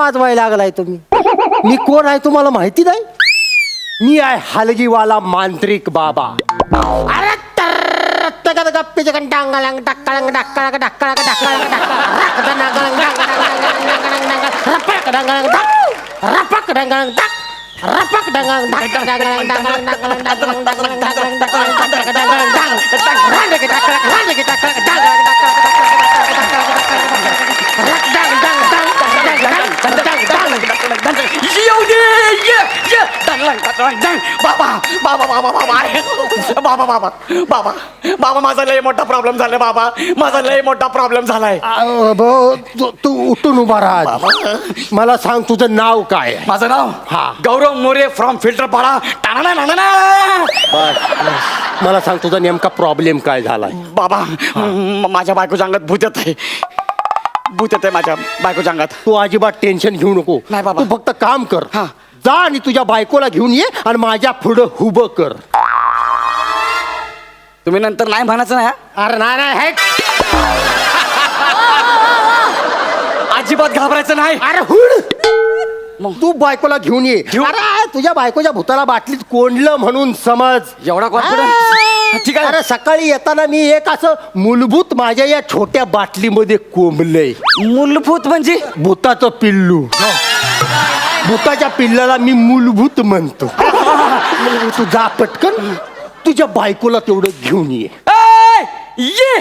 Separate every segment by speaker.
Speaker 1: वाजवायला लागलाय तुम्ही? मी कोण आहे तुम्हाला माहिती नाही? मी आहे हलगीवाला मांत्रिक बाबा. अरे गप्पीचे डांगळंग डक्कळंग डक्कळंग डक्कळंग डक्कळंग रपक डांगळंग रपक डांगळंग रपक डांगळंग डांगळंग डांगळंग डांगळंग डांगळंग डांगळंग डांगळंग डांगळंग डांगळंग डांगळंग रांडे की डक्कळंग रांडे की डक्कळंग डांगळंग
Speaker 2: बाबा माझा लय मोठा प्रॉब्लेम झालाय. बाबा माझा लय मोठा प्रॉब्लेम झालाय.
Speaker 1: तू उठून उभा राहा. मला सांग तुझं नाव काय आहे?
Speaker 2: माझं नाव
Speaker 1: हा.
Speaker 2: गौरव मोरे फ्रॉम फिल्टरपाडा.
Speaker 1: मला सांग तुझा नेमका प्रॉब्लेम काय झालाय?
Speaker 2: बाबा माझ्या बायकोच्या अंगात भूत येत आहे. भूत येत आहे माझ्या बायकोच्या अंगात.
Speaker 1: तू अजिबात टेन्शन घेऊ नको.
Speaker 2: नाही बाबा.
Speaker 1: तू फक्त काम कर.
Speaker 2: हा.
Speaker 1: जा आणि तुझ्या बायकोला घेऊन ये आणि माझ्या पुढं उभं कर.
Speaker 2: तुम्ही नंतर नाही म्हणायचं नाही.
Speaker 1: अरे नाही हे.
Speaker 2: अजिबात घाबरायचं नाही.
Speaker 1: अरे हुड. तू बायकोला घेऊन ये. अरे तुझ्या बायकोच्या भूताला बाटलीत कोंडलं म्हणून समज.
Speaker 2: एवढा कॉन्फिडन्स? ठीक आहे.
Speaker 1: अरे सकाळी येताना मी एक असं मूलभूत माझ्या या छोट्या बाटलीमध्ये कोंबलंय.
Speaker 2: मूलभूत म्हणजे
Speaker 1: भूताचं पिल्लू. भूताच्या पिल्लाला मी मूलभूत म्हणतो. तू जा पटकन तुझ्या बायकोला तेवढं घेऊन ये.
Speaker 2: ये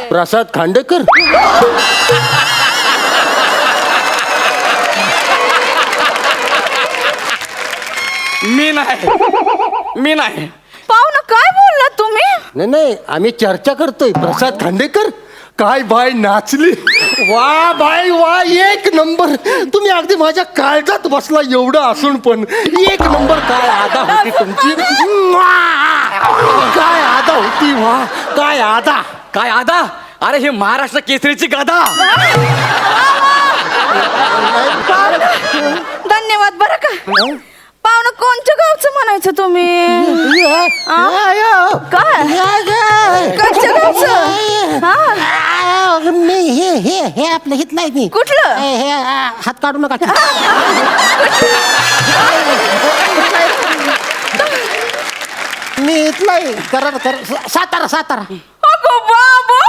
Speaker 1: प्रसाद खांडेकर.
Speaker 2: मी नाही.
Speaker 3: पाहुणं काय बोलला तुम्ही?
Speaker 1: नाही आम्ही चर्चा करतोय. प्रसाद खांडेकर काय बाय नाचली. वा बाय वा, एक नंबर. तुम्ही अगदी माझ्या काळजात बसला एवढं असून पण एक नंबर. काय आदा होती तुमची. काय आदा होती. वा काय आदा.
Speaker 2: काय आदा. अरे हे महाराष्ट्र केसरीची गादा.
Speaker 3: धन्यवाद. बरं का पाहुणं कोणत्या गावचं म्हणायचं तुम्ही? काय कोणत्या गावचं?
Speaker 1: मी हे आपलं हित नाही. मी
Speaker 3: कुठलं?
Speaker 1: हे हात काढू नका. मी इथलाय. सातारा.
Speaker 3: अगो बाबू,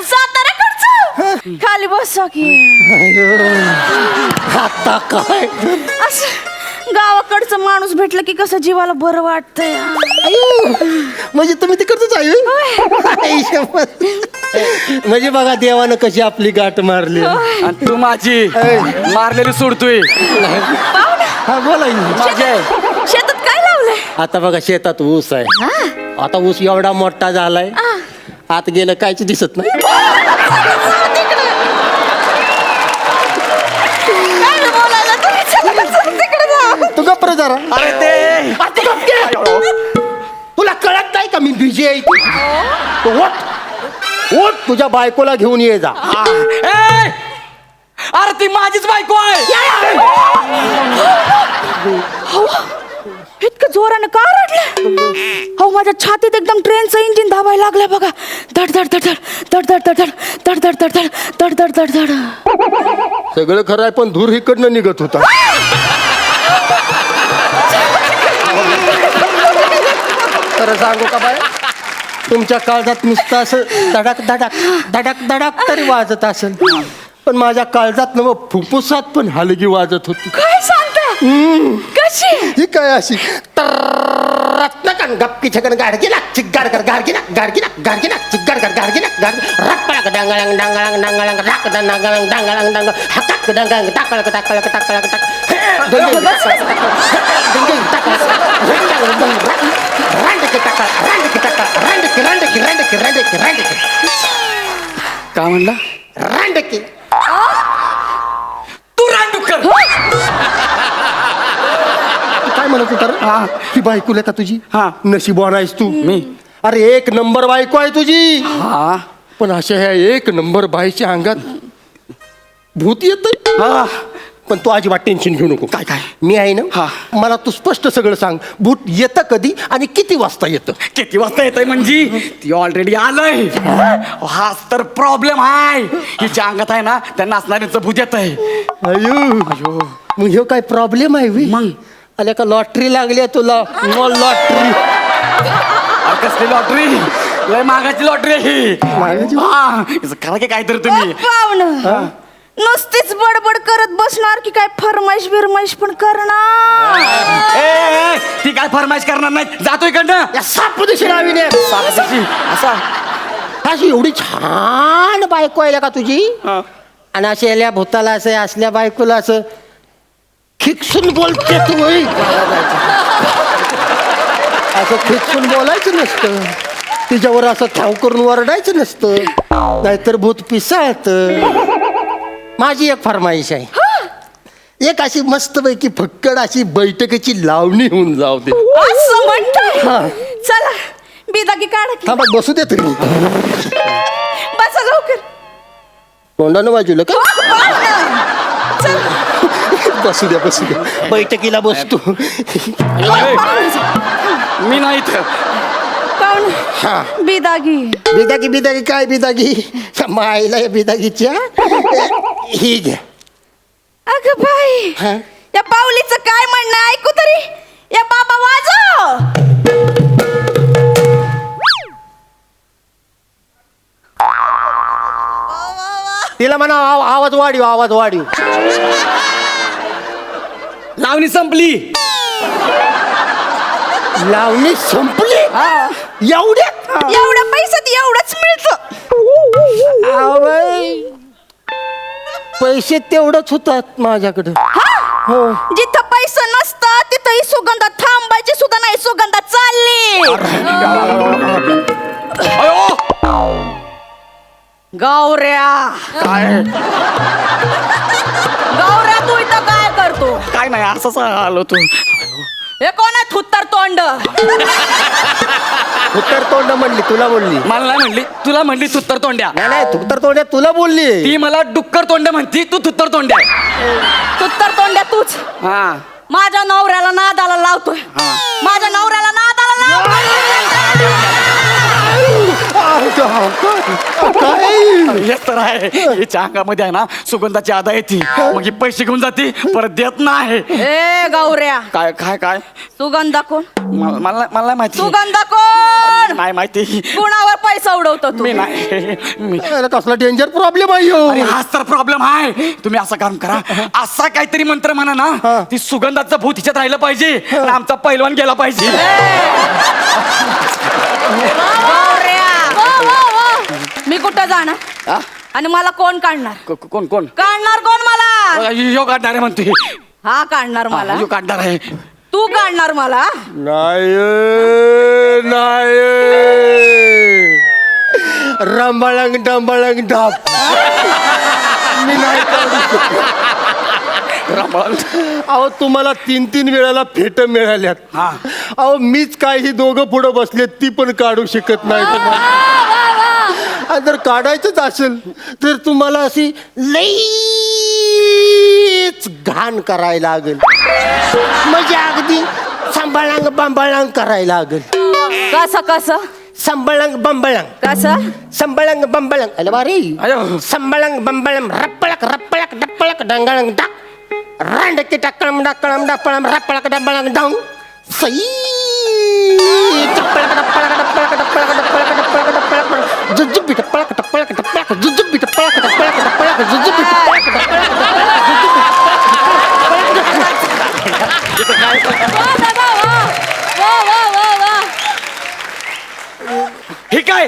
Speaker 3: साताऱ्याकडचं. खाली बसा की.
Speaker 1: आता काय
Speaker 3: असं गावाकडचं माणूस भेटलं की कसं जीवाला बरं वाटतंय.
Speaker 1: म्हणजे तुम्ही तिकडच आहे. म्हणजे बघा देवानं कशी आपली गाठ मारली.
Speaker 2: आणि तू माझी मारलेली सोडतोय.
Speaker 1: हा बोला.
Speaker 3: शेतात काय लावलंय?
Speaker 1: आता बघा शेतात ऊस आहे. आता ऊस एवढा मोठा झालाय आत गेलं कायच दिसत नाही. तू गप्र जरा.
Speaker 2: अरे ते
Speaker 1: तुला कळत नाही का मी बिझी आहे. ओट तुझ्या बायकोला घेऊन ये जा.
Speaker 2: अरे ती माझीच बायको आहे.
Speaker 3: इतकं जोरानं का रडलं? हो माझ्या छातीत एकदम ट्रेनचं इंजिन धावायला लागलंय बघा. धड धड धड धड धड धड धड धड धड धड धड धड धड धड.
Speaker 1: सगळं खरं आहे पण धूर इकडनं निघत होता. खरं सांगू का बाय, तुमच्या काळजात नुसतं असं धडक धडक धडक धडक तरी वाजत असेल पण माझ्या काळजात न फुफ्फुसात पण हलगी वाजत होती.
Speaker 3: काय सांगता? कशी?
Speaker 1: ही काय अशी रत्नकन गप्पी छगन गाडगी ना चिग्गाड कर गाडगी ना चिग्गाड कर गाडगी ना रप्पळक डांगळंग डांगळंग डांगळंग राक डांगळंग डांगळंग डांग हकक डांगळंग टाकळक टाकळक टाकळक टाक
Speaker 2: काय म्हणला?
Speaker 1: रांडकी.
Speaker 2: तू रांडुकर.
Speaker 1: काय म्हणत होता? ही बायको आहे का तुझी?
Speaker 2: हा.
Speaker 1: नशीबवान आहेस तू.
Speaker 2: मी?
Speaker 1: अरे एक नंबर बायको आहे तुझी.
Speaker 2: हा
Speaker 1: पण अशा ह्या एक नंबर बाईच्या अंगात भूत येत. पण तू अजिबात टेन्शन घेऊ नको.
Speaker 2: काय काय?
Speaker 1: मी आहे ना.
Speaker 2: हा.
Speaker 1: मला तू स्पष्ट सगळं सांग. भूत येतं कधी आणि किती वाजता येतं?
Speaker 2: किती वाजता येतंय म्हणजे ती ऑलरेडी आलंय. हाच तर प्रॉब्लेम आहे. हिच्या अंगात आहे ना त्या नाचणाऱ्याचं भूत येत आहे.
Speaker 1: अयो मग ह्यो काय प्रॉब्लेम आहे बे?
Speaker 2: मग
Speaker 1: आल्या का लॉटरी लागली आहे तुला? लॉटरी.
Speaker 2: कसली लॉटरी? लय मागाची लॉटरी आहे ही.
Speaker 1: मागाची?
Speaker 2: हा, हिचं करा की काहीतरी तुम्ही.
Speaker 3: पाहुणं नुसतीच बडबड करत बसणार की काय फरमाईश बिरमाईश पण करणार?
Speaker 2: ए, ती काय फरमाईश करणार नाही. जातो इकडनं.
Speaker 1: या सापदिशी नावीने
Speaker 2: असा
Speaker 1: अशी एवढी छान बायको आहे का तुझी?
Speaker 2: हा.
Speaker 1: आणि असे याल्या भूताला असं असल्या बायकोला असं खिकसून बोलते तू होय. असं खिकसून बोलायचं नसतं. तिच्यावर असं ठाव करून वरडायचं नसतं, नाहीतर भूत पिसाळत. माझी एक फरमाईश आहे. एक अशी मस्तपैकी फक्कड अशी बैठकीची लावणी होऊन जाऊ दे.
Speaker 3: असं म्हणतोय?
Speaker 1: हा.
Speaker 3: चला बिदागी काढा की.
Speaker 1: थांबा बसू दे तरी.
Speaker 3: बसा लवकर.
Speaker 1: तोंडानं बाजूला का?
Speaker 3: पाहुणं, चला.
Speaker 1: बसू द्या बैठकीला बसतो.
Speaker 2: मी नाही इथं.
Speaker 3: पाहुणं,
Speaker 1: हा.
Speaker 3: बिदागी.
Speaker 1: बिदागी काय बिदागी? माईला या बिदागीच्या ही घ्या.
Speaker 3: अगं बाई,
Speaker 1: हा?
Speaker 3: या पाऊलीचं काय म्हणणं ऐकू तरी. या बाबा वाजव.
Speaker 1: तिला म्हणा आवाज वाढीव.
Speaker 2: लावणी संपली.
Speaker 1: लावणी संपली एवढ्यात?
Speaker 3: एवढ्या पैशात एवढंच मिळतं.
Speaker 1: पैसे तेवढंच होतात माझ्याकडे. हो.
Speaker 3: जिथं पैसा नसता तिथं ही सुगंधा थांबायची सुद्धा नाही. सुगंधा चालली.
Speaker 2: अयो
Speaker 3: गौऱ्या,
Speaker 2: काय
Speaker 3: गौऱ्या तू इथं काय करतो?
Speaker 2: काय नाही असंच आलो तू.
Speaker 3: हे कोण आहे थुत्तर तोंड?
Speaker 1: उत्तर तोंड म्हणली तुला बोलली?
Speaker 2: मला नाही म्हणली, तुला म्हणली तुत्तर तोंड्या.
Speaker 1: नाही उत्तर तोंड तुला बोलली.
Speaker 2: ती मला डुक्कर तोंड म्हणती, तू तुत्तर तोंड्या.
Speaker 3: थुत्तर तोंड्या तूच
Speaker 2: हा.
Speaker 3: माझ्या नवऱ्याला नादाला लावतोय. माझ्या नवऱ्याला नादाला लावतोय.
Speaker 1: काय?
Speaker 2: हेच तर आहे. हिच्या अंगामध्ये आहे ना सुगंधाची आदा येते. मग ही पैसे घेऊन जाते, परत देत नाही.
Speaker 3: ए गौऱ्या,
Speaker 2: काय काय काय?
Speaker 3: सुगंधा कोण?
Speaker 2: मला नाही माहिती.
Speaker 3: सुगंधा कोण?
Speaker 2: नाही माहिती.
Speaker 3: कुणावर पैसा उडवतो तू?
Speaker 2: मी नाही. मी
Speaker 1: अरे कसला डेंजर प्रॉब्लेम आहे ह्यो.
Speaker 2: अरे हाच तर प्रॉब्लेम आहे. तुम्ही असं काम करा, असा काहीतरी मंत्र म्हणा ना, ती सुगंधाचं भूत हिच्यात राहिलं पाहिजे आणि आमचा पैलवान गेला पाहिजे.
Speaker 3: गौऱ्या, मी कुठं जाणार
Speaker 2: हा?
Speaker 3: आणि मला कोण काढणार?
Speaker 2: कोण कोण?
Speaker 3: काढणार कोण मला?
Speaker 2: यो काढणार आहे म्हणतोय.
Speaker 3: हा काढणार मला.
Speaker 2: यो काढणार आहे.
Speaker 3: तू काढणार मला?
Speaker 1: नाही रंबाळंग डंबाळंग ढाप. मी नाही काढू शकत. अहो तुम्हाला 3 वेळाला फेट मिळाल्यात.
Speaker 2: हा.
Speaker 1: अहो मीच काय ही दोघं पुढं बसलेत, ती पण काढू शकत नाही. आणि जर काढायचंच असेल तर तुम्हाला अशी लईच घाण करायला लागेल. म्हणजे अगदी सांभाळांग बांबाळांग करायला लागेल.
Speaker 3: कसं कसं?
Speaker 1: संबळंग बंबळंग.
Speaker 3: कसं?
Speaker 1: संबळंग बंबळंग. अरे बारी.
Speaker 2: अयो.
Speaker 1: संबळंग बंबळंग रप्पळक रप्पळक डप्पळक डंगळंग डाक रांडकी टक्कळम डक्कळम डप्पळम रप्पळक डंबळंग डांग सई टप्पळक डप्पळक डप्पळक डप्पळक डप्पळक डप्पळक डप्पळक जुजुबी टप्पळक टप्पळक टप्पळक जुजुबी टप्पळक टप्पळक टप्पळक जुजुबी टप्पळक टप्पळक
Speaker 2: हे काय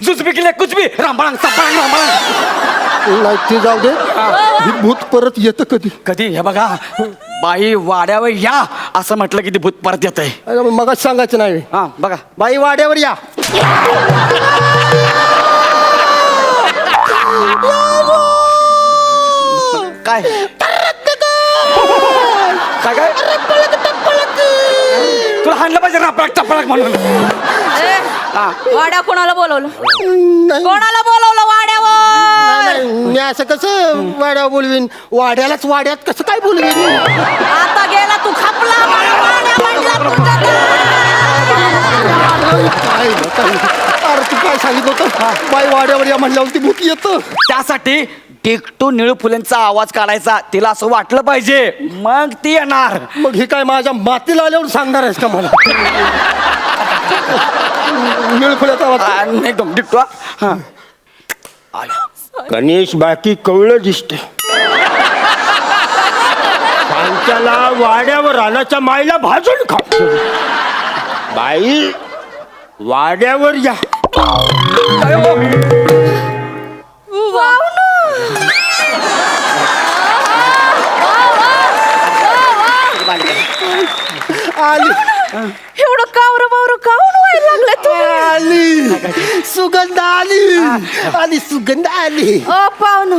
Speaker 2: जुजबी केले कुचबी रामबाळांग सांबाळांग रामबाळांग.
Speaker 1: नाही ते जाऊ दे. ही भूत परत येतं कधी?
Speaker 2: कधी हे बघा, बाई वाड्यावर या असं म्हटलं की ते भूत परत येत आहे.
Speaker 1: मग सांगायचं नाही.
Speaker 2: हा बघा,
Speaker 1: बाई वाड्यावर या.
Speaker 2: काय काय काय तुला हाणलं पाहिजे ना टपळक म्हणून.
Speaker 3: वाड्या कोणाला बोलवलं?
Speaker 1: नाही
Speaker 3: कोणाला बोलवलं वाड्यावर?
Speaker 1: नाही, मी असं कसं वाड्यावर बोलवीन? वाड्यालाच वाड्यात कसं काय बोलवीन?
Speaker 3: आता गेला तू खपला मला वाड्या म्हणला तुझा
Speaker 1: काय अरे तू काय सांगितलं होतं? बाई वाड्यावर या म्हणल्यावर ती भूत येतं.
Speaker 2: त्यासाठी टिकटू निळू फुलेंचा आवाज काढायचा, तिला असं वाटलं पाहिजे, मग ती येणार.
Speaker 1: मग हे काय माझ्या मातीला आल्यावर सांगणार आहेस का मला? निळफुल्याचा आवाज.
Speaker 2: एकदम टिकटू हा.
Speaker 1: गणेश बाकी कवळं दिसते. त्यांच्याला वाड्यावर रानाच्या माईला भाजून खा. बाई वाड्यावर या. आली
Speaker 3: एवढं कावर बावर काऊन व्हायला लागलं तू?
Speaker 1: आली सुगंध आली. आली सुगंध आली.
Speaker 3: पाहुणं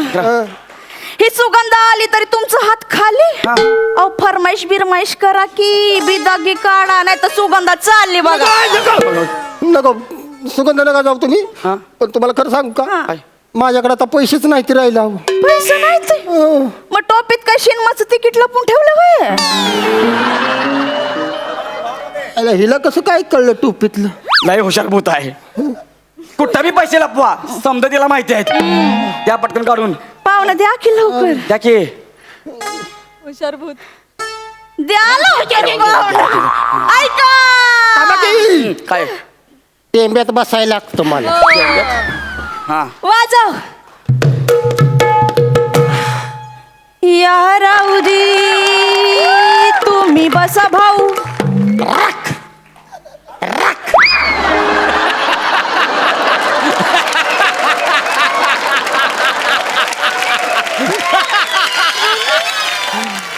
Speaker 3: ही सुगंध आली तरी तुमचा हात खाली. अहो फरमाईश बिरमाईश करा की बिदागी काढा, नाही तर सुगंधा चालली बघा.
Speaker 1: नको सुगंध नका जाऊ तुम्ही. पण तुम्हाला खरं सांगू का, माझ्याकडे आता पैसेच नाही ते राहिला.
Speaker 3: पैसे नाही ते मग टोपीत काय शिनमाचं तिकीट लपून ठेवलं होय?
Speaker 1: अरे हिला कसं काय कळलं टोपीतलं?
Speaker 2: लय हुशार भूत आहे, कुठं बी पैसे लपवा, समजा तिला माहिती आहेत. त्या पटकन काढून
Speaker 3: पाहुणं द्या की लवकर.
Speaker 2: त्या की
Speaker 3: हुशार भूत द्या लवकर पाहुणं. ऐका
Speaker 2: काय
Speaker 1: टेंब्यात बसायला लागतं मला.
Speaker 2: हा
Speaker 3: वाजव या राऊदी तुम्ही बसा भाऊ.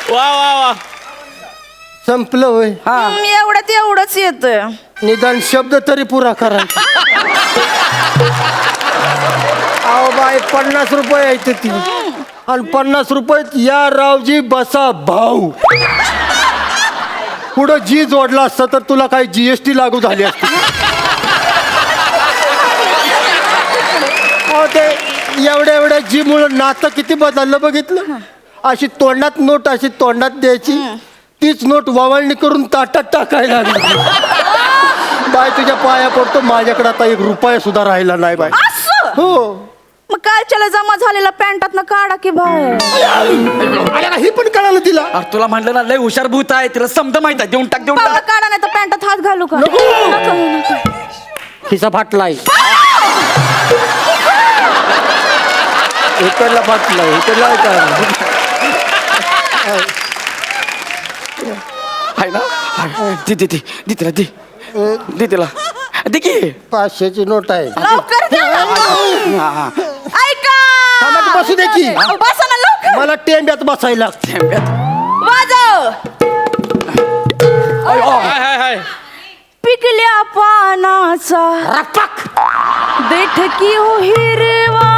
Speaker 2: वा वा वा.
Speaker 1: संपलं होय.
Speaker 3: एवढंच येत.
Speaker 1: निदान शब्द तरी पुरा करायचा. अहो बाई 50 रुपये आहेत ती, आणि 50 रुपयात या रावजी बसा भाऊ. पुढं जी जोडला असतं तर तुला काही GST लागू झाली असती. अहो ते एवढ्या जी मुळे नातं किती बदललं बघितलं. अशी तोंडात नोट अशी तोंडात द्यायची, तीच नोट वावळणी करून ताटात टाकायला लागली. बाय तुझ्या पाया पडतो, माझ्याकडे आता 1 रुपया सुद्धा राहिला नाही बाय. हो
Speaker 3: मग कालच्याला जमा झालेला पॅन्टात काढा की बाहेर.
Speaker 1: ही पण कळालं तिला.
Speaker 2: अरे तुला म्हणलं ना लय हुशार भूत आहे, तिला समजा माहित आहे. देऊन टाक देऊन
Speaker 3: पाहुणं
Speaker 2: टाक.
Speaker 3: काढा नाही तर पॅन्टात हात घालू का?
Speaker 1: नको.
Speaker 3: नको, नको.
Speaker 1: हिचा फाटलाय. इकडला फाटलाय, इकडला
Speaker 2: आहे ना. दे दे दे दे तिला दे दे तिला दे की.
Speaker 1: 500ची नोट आहे.
Speaker 3: लवकर द्या.
Speaker 2: हा हा.
Speaker 3: ऐका
Speaker 1: थांबा, बसू दे की.
Speaker 3: अहो, बसा ना लवकर.
Speaker 1: मला टेंब्यात बसायला लागतं.
Speaker 3: वाजव पिकल्या पानाचा देठ की हो हिरवा.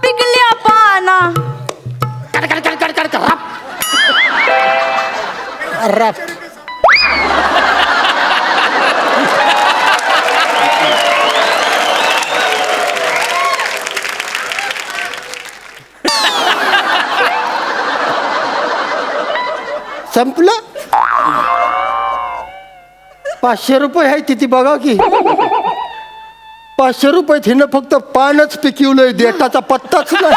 Speaker 3: पिकल्या पाना
Speaker 1: रप. संपलं. 500 रुपये आहे तिथे बघा की. 500 रुपये हिनं फक्त पानच पिकवलंय, देठाचा पत्ताच नाही.